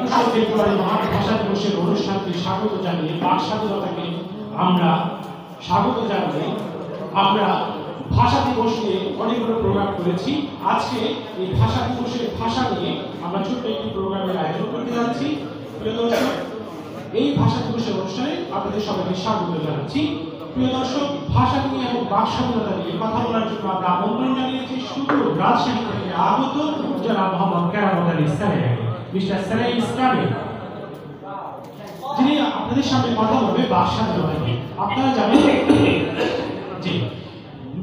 21 ফেব্রুয়ারি মহান ভাষা দিবসের অনুষ্ঠানকে স্বাগত জানিয়ে বাক স্বাধীনতাকে আমরা স্বাগত জানিয়ে আমরা ভাষা দিবস নিয়ে অনেকগুলো প্রোগ্রাম করেছি। আজকে এই ভাষা দিবসের ভাষা নিয়ে আমরা ছোট্ট একটি প্রোগ্রামের আয়োজন করতে যাচ্ছি। প্রিয় দর্শক, এই ভাষা দিবসের অনুষ্ঠানে আপনাদের সবাইকে স্বাগত জানাচ্ছি। প্রিয় দর্শক, ভাষা নিয়ে এবং বাক স্বাধীনতা নিয়ে কথা বলার জন্য আমরা আমন্ত্রণ জানিয়েছি শুধু রাজশাহী থেকে আগত জনাব মোহাম্মদ কেরামত আলী সালেহ, মিস্টার সালেহ ইসলামী, যিনি আপনাদের সামনে কথা বলবে বাক স্বাধীনতা নিয়ে। আপনারা জানেন জি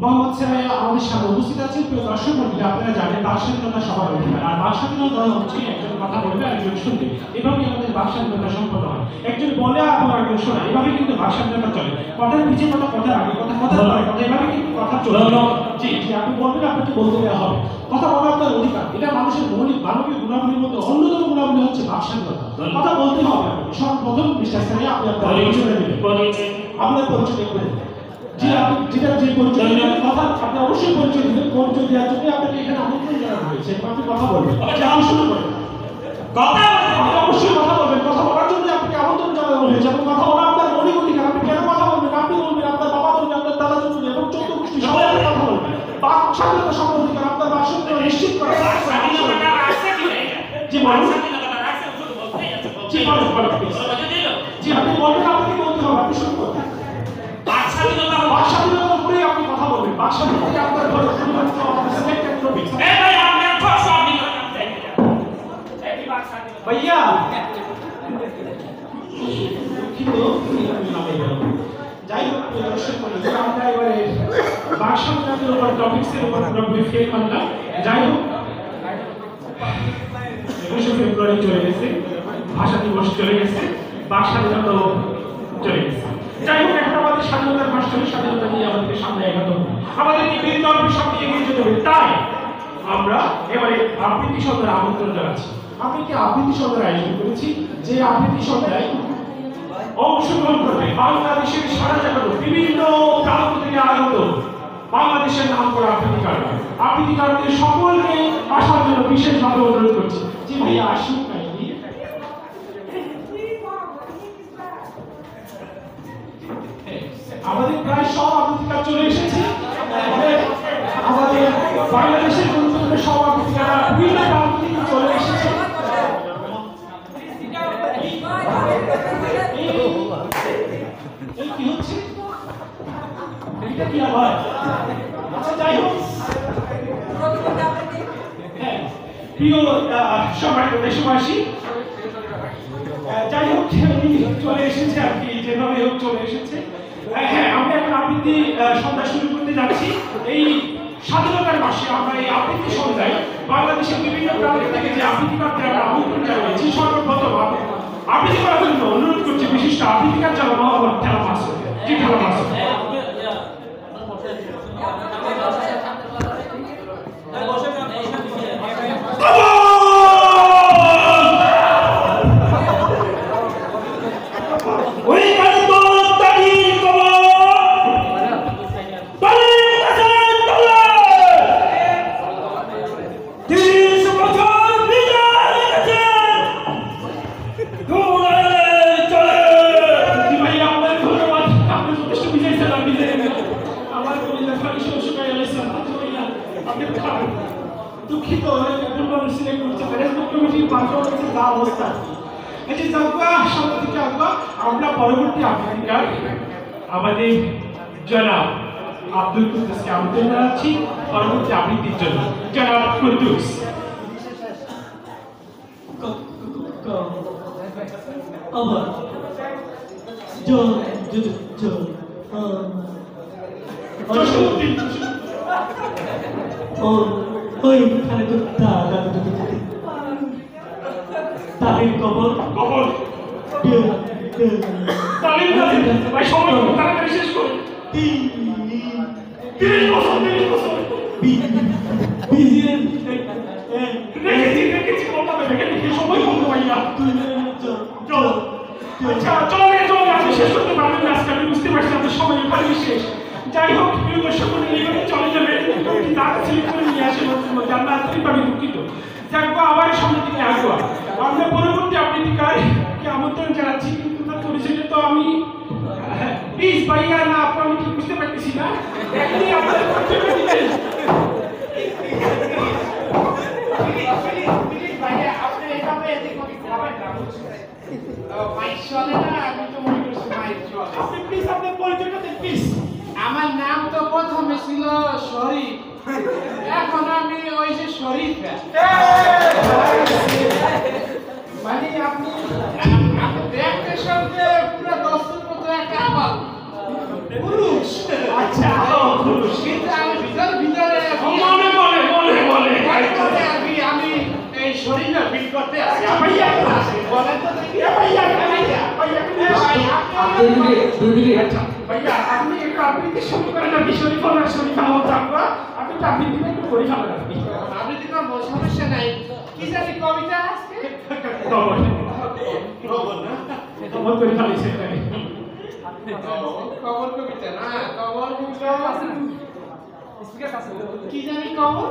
মোহাম্মদ সালেহ আমাদের সামনে উপস্থিত আছেন। প্রিয় দর্শক মণ্ডলী, আপনারা জানেন বাক স্বাধীনতা সবার অধিকার, আর বাক স্বাধীনতা হচ্ছে একজন কথা বলবে আর একজন শুনবে। এভাবেই আমাদের বাক স্বাধীনতা সম্পন্ন হয়, একজন বলে আর একজন শোনে, এভাবে কিন্তু বাক স্বাধীনতা চলে। কথার পিছিয়ে কথা, কথার আগে কথা, কথার পরে কথা, এভাবে কিন্তু কথা চলে। জি জি, আপনি বলবেন, আপনাকে বলতে দেওয়া হবে। কথা বলা আপনার অধিকার, এটা মানুষের মৌলিক মানবিক গুণাবলীর মধ্যে অন্যতম গুণাবলী হচ্ছে বাক স্বাধীনতা। কথা বলতে হবে। সর্বপ্রথম মিস্টার সালেহ আপনি আপনার পরিচয় দেবেন, আপনার পরিচয় দেবেন। জি, আপনি যেটা যে পরিচয় দেবেন, কথা আপনি অবশ্যই পরিচয় দেবেন। পরিচয় দেওয়ার জন্য আপনাকে এখানে আমন্ত্রণ জানানো হয়েছে, আপনি কথা বলবেন। আপনি শুরু করেন কথা, আপনি অবশ্যই কথা বলবেন। কথা বলার জন্য আপনাকে আমন্ত্রণ জানানো হয়েছে এবং কথা বলা আপনার মৌলিক অধিকার। আপনি কেন কথা বলবেন? আপনি বলবেন, আপনার বাবা বলবেন, আপনার দাদা বলবেন এবং 14 গোষ্ঠী সবাই আপনি কথা বলবেন। বাক স্বাধীনতা সম্পর্কে অধিকার, আপনার বাক স্বাধীনতা নিশ্চিত করা। স্বাধীনতা আছে কি না? জি বলুন। স্বাধীনতা আছে, শুধু বলতেই আছে। জি বলুন, জি আপনি বলবেন, আপনাকে বলতে হবে, আপনি শুরু করুন। বাক স্বাধীনতা, বাক স্বাধীনতার উপরে আপনি কথা বলবেন। বাক স্বাধীনতা আপনার ঘরে শুধুমাত্র সিলেক্টেড টপিক। এই ভাই আমরা সব সব নিয়ে এই বাক স্বাধীনতা ভাইয়া দুঃখিত, নামে গেল। যাই হোক, দর্শক মণ্ডলী, আমরা এবারে বাক স্বাধীনতার উপর টপিক্সের উপর পুরোপুরি ফেল মানলাম। যাই হোক, 21 ফেব্রুয়ারি চলে গেছে, ভাষা দিবস চলে গেছে, বাক স্বাধীনতা চলে গেছে। যাই হোক, এখন আমাদের স্বাধীনতার মাস্টারের স্বাধীনতা নিয়ে আমাদেরকে সামনে এগোতে হবে, আমাদেরকে বিভিন্ন সামনে এগিয়ে যেতে হবে। তাই আমরা এবারে আবৃত্তি সন্ধ্যার আমন্ত্রণ জানাচ্ছি। আমি একটি আবৃত্তি সন্ধ্যার আয়োজন করেছি, যে আবৃত্তি সন্ধ্যায় অংশগ্রহণ করবে বাংলাদেশের সারা জায়গায় বিভিন্ন প্রান্ত থেকে আগত বাংলাদেশের নাম করা আবৃত্তিকাররা। আবৃত্তিকারদের সকলকে আসার জন্য বিশেষভাবে অনুরোধ করছি। জি ভাইয়া আসুন। আমাদের প্রায় সব আবৃত্তিকার চলে এসেছে। আমাদের বাংলাদেশের গুরুত্বপূর্ণ সব আবৃত্তিকাররা বিভিন্ন প্রান্ত থেকে চলে এসেছে। কি হচ্ছে এটা কি আবার? আচ্ছা যাই হোক, হ্যাঁ প্রিয় সম্মানিত দেশবাসী, যাই হোক চলে এসেছে আর কি, যেভাবে হোক চলে এসেছে। হ্যাঁ, আমরা এখন আবৃত্তি সন্ধ্যা শুরু করতে যাচ্ছি। এই স্বাধীনতার মাসে আমরা এই আবৃত্তি সন্ধ্যায় বাংলাদেশের বিভিন্ন প্রান্ত থেকে যে আবৃত্তিকারদের আমরা আমন্ত্রণ জানিয়েছি, সর্বপ্রথম আবৃত্তি করার জন্য অনুরোধ করছি বিশিষ্ট আবৃত্তিকার জনাব মোহাম্মদ ঠেলা মাসুদ। জি ঠেলা মাসুদ। দুঃখিত, সিলেক্ট করছে ম্যানেজমেন্ট কমিটির পারফরমেন্সের যা অবস্থা। এই যে সামনে থেকে আমরা পরবর্তী আবৃত্তিকার আমাদের জনাব আব্দুল কুদ্দুসকে আমন্ত্রণ জানাচ্ছি পরবর্তী আবৃত্তির জন্য। জনাব কুদ্দুস। আবার ওইখানে তো তালির কবর কবর ভাই সময় তাড়াতাড়ি শেষ করুন। 30 বছর দেখেছি সময় কমতে ভাইয়া। আচ্ছা চলো আপনি শেষ করতে পারবেন না, আজকে আমি বুঝতে পারছি আপনার সময় এখানে শেষ। যাই হোক, প্রিয় দর্শক এইভাবে চলে যাবে, তাকে সিলেক্ট করে নিয়ে আসে জানলা আমি দুঃখিত। যাক আবার সামনে দিকে আসবো। আমরা পরবর্তী আপনি পলিটিকারকে আমন্ত্রণ জানাচ্ছি, কিন্তু তার পরিচয়টা তো আমি প্লিজ ভাইয়া না আপু আমি ঠিক বুঝতে পারতেছি না। এখনই আপনার পরিচয়টা দিবেন। ভাইয়া আপনি এইভাবে এদিক ওদিক খাবেন না বুঝছেন? মাইক চলে না, আমি তো মনে করছি মাইক চলে। আপনি প্লিজ আপনার পরিচয়টা দেন প্লিজ। আমার নাম তো প্রথমে ছিল শরীফ, এখন আমি ওই যে শরীফ মানে আপনি দেখতে শুনতে পুরো দস্তুর মতো একটা আবাল পুরুষ। আচ্ছা পুরুষ। কিন্তু আমি ভিতরে আমি এই শরীরে ফিল করতে আছি। ভাইয়া বলেন তো দেখি ভাইয়া ভাইয়া ভাইয়া আপনি একটু আবৃত্তি শুরু করেন। আপনি শরীফ না শরীফ আমার জানবা, আপনি একটু আবৃত্তি একটু করে ফেলেন আপনি। আবৃত্তি করবো, সমস্যা নাই। কি জানি কবিতা আজকে খবর খবর করে ফেলেছে কবর কবিতা না, কবর কি জানি কবর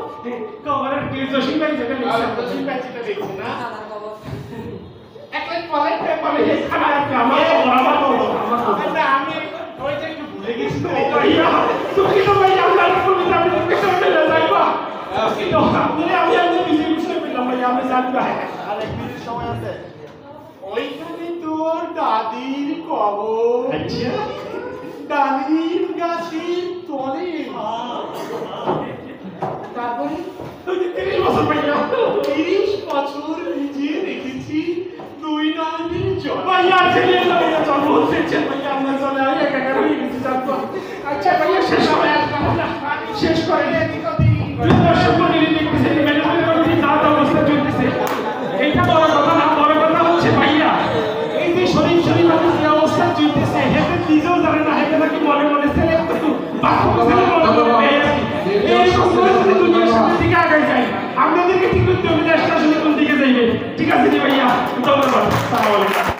খবরের কি জসিম ভাই যেটা লিখছে দক্ষিণ প্যাচিটা দেখছি না। এক লাইন বলেন বলে খানা আছে আমার আমার না, আমি ওইটা একটু ভুলে গেছি তো। ভাইয়া তুমি তো ভাই আমরা কবিতা আমি লিখতে চলে যাইবা। তো আপনি আমি বিজি বুঝতে পেলাম ভাই আমি জানবা। ওইখানে তোর দাদির কবর, আচ্ছা ডালিম গাছের তলে। তারপরে 30 বছর ভাইয়া 30 বছর নিজে রেখেছি দুই নয়নের জল। ভাইয়া ছেলে ভাইয়া জন্ম হচ্ছে ভাইয়া আমরা চলে আই একা হয়ে গেছি জানতো। আচ্ছা ভাইয়া শেষ হবে শেষ করে এদিক ওদিক দর্শক মন্ডলী দেখতেছে মেডিকেল কলেজে যাওয়ার অবস্থা চলতেছে। এইটা বড় কথা না, বড় কথা হচ্ছে ভাইয়া এই যে শরীফ শরীফ আমাদের যে অবস্থা চলতেছে হেতে নিজেও জানে না, হেতে নাকি মনে মনে ছেলে একটু বাক্য ছেলে মনে মনে পেয়ে আসি। এই সংস্কৃতি দুনিয়ার সামনের দিকে আগায় যায়, আপনাদেরকে ঠিক করতে হবে দেশটা আসলে কোন দিকে যাইবে। ঠিক আছে জি ভাইয়া, ধন্যবাদ। আসসালামু আলাইকুম।